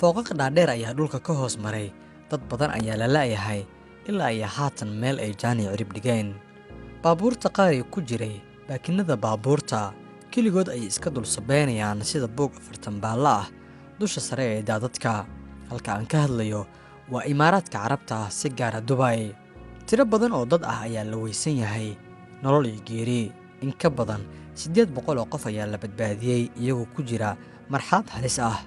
fooqaqa dhaadheer ayaa dhulka ka hoos maray, dad badan ayaa la la'yahay ilaa ay haatan meel ay jaani cirib dhigeen. baabuurta qaar ee ku jiray baakinada baabuurta keligood ay iska dul sabeynayaan sida boog 40 baalla ah dusha sare ee daadadka. halka aan ka hadlayo waa Imaaraadka Carabta, si gaar ah Dubai. tiro badan oo dad ah ayaa la weysan yahay nolol iyo geeri. in ka badan 800 oo qof ayaa la badbaadiyey iyagoo ku jira marxalad halis ah,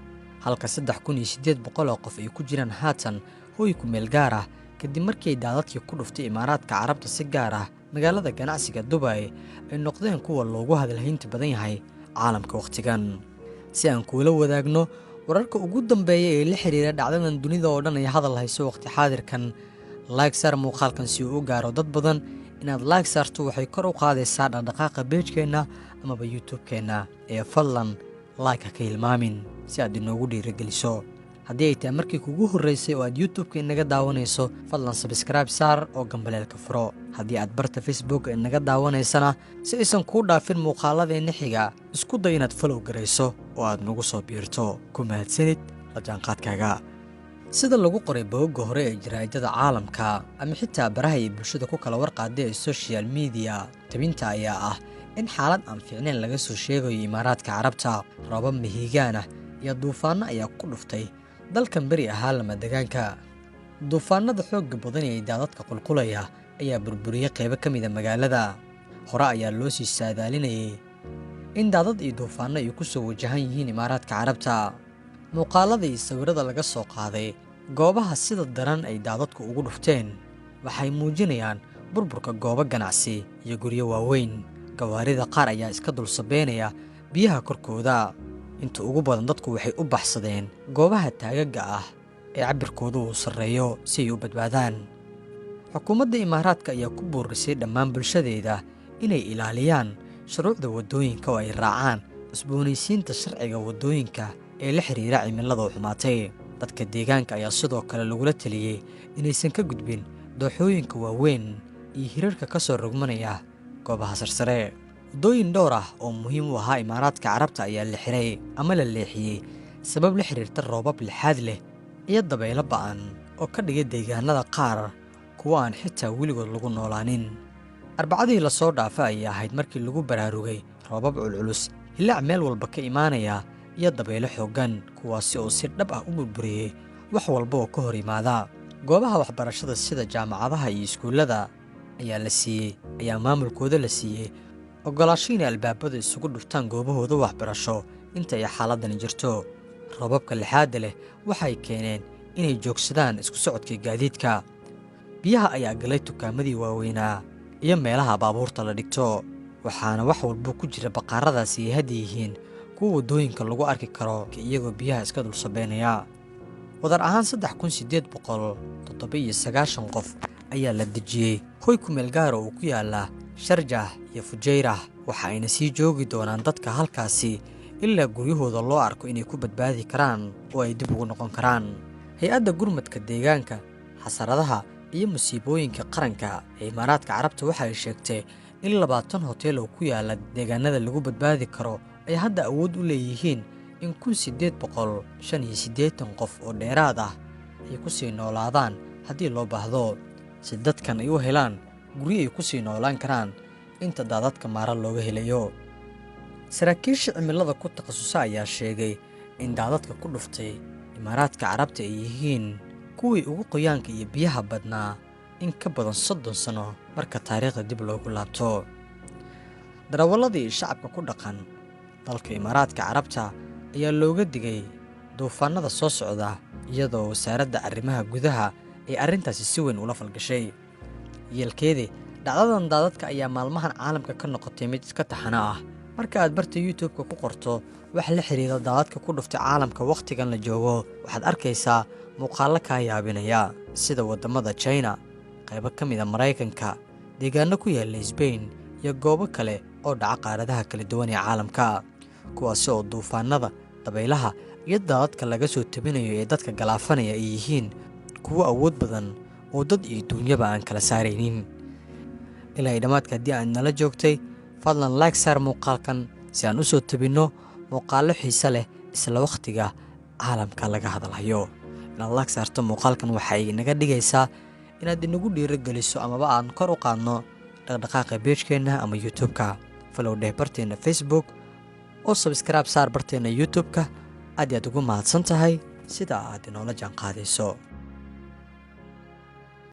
halka 3800 oo qof ay ku jiraan haatan hooy ku meel gaar ah kadib markii daadadkii ku dhuftay Imaaraadka Carabta, si gaar ah magaalada ganacsiga Dubai, ay noqdeen kuwa loogu hadalhaynta badan yahay caalamka waqtigan. si aan kula wadaagno wararka ugu dambeeya ee la xiriira dhacdadan dunida oo dhan ay hadal hayso waqti xaadirkan, like sar muuqaalkan si uu u gaaro dad badan. inaad like sarto waxay kor u qaadaysaa dhaqdhaqaaqa page-keena amaba YouTube-keena ee fadlan like ka hilmaamin si aad inoogu dhiirigeliso. haddii ay tahay markii kugu horreysay oo aad YouTube-ka inaga daawanayso, fadlan subscribe saar oo gambaleelka furo. haddii aad barta Facebook inaga daawanaysana, si aysan kuu dhaafin muuqaaladeenna xiga, isku day inaad follow garayso oo aad nagu soo biirto. ku mahadsanid la jaanqaadkaaga. sida lagu qoray bogga hore ee jaraa'idada caalamka ama xitaa baraha ay bulshada ku kala warqaaday ee social media, tabinta ayaa ah in xaalad aan fiicnayn laga soo sheegayo Imaaraadka Carabta. roobab mihigaan ah iyo duufaano ayaa ku dhuftay dalkan bari ahaa lama degaanka. duufaanada xoogga badan ee daadadka qulqulaya ayaa burburiyay qaybo ka mid ah magaalada. hore ayaa loo sii saadaalinayay in daadad iyo duufaano ay ku soo wajahan yihiin Imaaraadka Carabta. muuqaalada iyo sawirada laga soo qaaday goobaha sida daran ay daadadku ugu dhufteen waxay muujinayaan burburka goobo ganacsi iyo guryo waaweyn. gawaarida qaar ayaa iska dul sabeynaya biyaha korkooda. inta ugu badan dadku waxay u baxsadeen goobaha taagaga ah ee cabirkoodu uu sarreeyo si ay u badbaadaan. xukuumadda Imaaraadka ayaa ku boorisay dhammaan bulshadeeda inay ilaaliyaan shuruucda waddooyinka oo ay raacaan cusboonaysiinta sharciga waddooyinka ee la xiriira cimilada xumaatay. dadka deegaanka ayaa sidoo kale lagula taliyey inaysan ka gudbin dooxooyinka waaweyn iyo hirarka ka soo rogmanaya goobaha sarsare. waddooyin dhowr ah oo muhiim u ahaa Imaaraadka Carabta ayaa la xiray ama la leexiyey sabab la xiriirta roobab lixaad leh iyo dabaylo ba'an oo ka dhigay deegaanada qaar kuwa aan xitaa weligood lagu noolaanin. arbacadii la soo dhaafay ayaa ahayd markii lagu baraarugay roobab culculus, hilaac meel walba ka imaanaya iyo dabaylo xooggan, kuwaasi oo si dhab ah u burburiyey wax walba oo ka hor yimaada. goobaha waxbarashada sida jaamacadaha iyo iskuullada ayaa maamulkooda la siiyey ogolaansho inay albaabada isugu dhuftaan goobahooda waxbarasho inta ay xaaladani jirto. roobabka lixaadda leh waxay keeneen inay joogsadaan isku socodka gaadiidka. biyaha ayaa galay dukaamadii waaweynaa iyo meelaha baabuurta la dhigto, waxaana wax walba ku jira baqaaradaasi ay hadda yihiin kuwa waddooyinka lagu arki karo iyagoo biyaha iska dul sabeynaya. wadar ahaan 3897 qof ayaa la dejiyey hoy ku meel gaara oo ku yaala Sharjah iyo Fujairah, waxa ayna sii joogi doonaan dadka halkaasi ilaa guryahooda loo arko inay ku badbaadi karaan oo ay dib ugu noqon karaan. hay-adda gurmadka deegaanka, xasaradaha iyo musiibooyinka qaranka ee Imaaraadka Carabta waxay sheegtay in 20 hotel oo ku yaala deegaanada lagu badbaadi karo ay hadda awood u leeyihiin in 1885 qof oo dheeraad ah ay ku sii noolaadaan haddii loo baahdo, si dadkan ay u helaan guryo ay ku sii noolaan karaan inta daadadka maara looga helayo. saraakiisha cimilada ku takhasusa ayaa sheegay in daadadka ku dhuftay Imaaraadka Carabta ay yihiin kuwii ugu qoyaanka iyo biyaha badnaa in ka badan 30 sano marka taariikhda dib loogu laabto. darawalladii shacabka ku dhaqan dalka Imaaraadka Carabta ayaa looga digay duufaanada soo socda, iyadoo wasaaradda arrimaha gudaha ay arrintaasi si weyn ula falgashay. yeelkeedii dhacdadan daadadka ayaa maalmahan caalamka ka noqotay mid iska taxana ah. marka aad barta YouTube-ka ku qorto wax la xiriira daadadka ku dhuftay caalamka waqtigan la joogo, waxaad arkaysaa muuqaallo kaa yaabinaya sida waddamada China, qaybo ka mid ah Maraykanka, deegaano ku yaala Spain iyo goobo kale oo dhaca qaaradaha kala duwan ee caalamka, kuwaasi oo duufaanada, dabaylaha iyo daadadka laga soo tabinayo ee dadka galaafanaya ay yihiin kuwo awood badan oo dad iyo duunyaba aan kala saaraynin. ilaa dhamaadka haddii aad nala joogtay, fadlan like saar muuqaalkan si aan u soo tabinno muuqaallo xiiso leh isla waqtiga caalamka laga hadalhayo. inaad lag saarto muuqaalkan waxay naga dhigaysaa inaad inagu dhiirogeliso amaba aan kor u qaadno dhaqdhaqaaqa beejkeenna ama youtube-ka. follow dheh barteena facebook oo subscribe saar barteena youtube-ka. aad ugu mahadsan tahay sida aad inoola jaanqaadayso.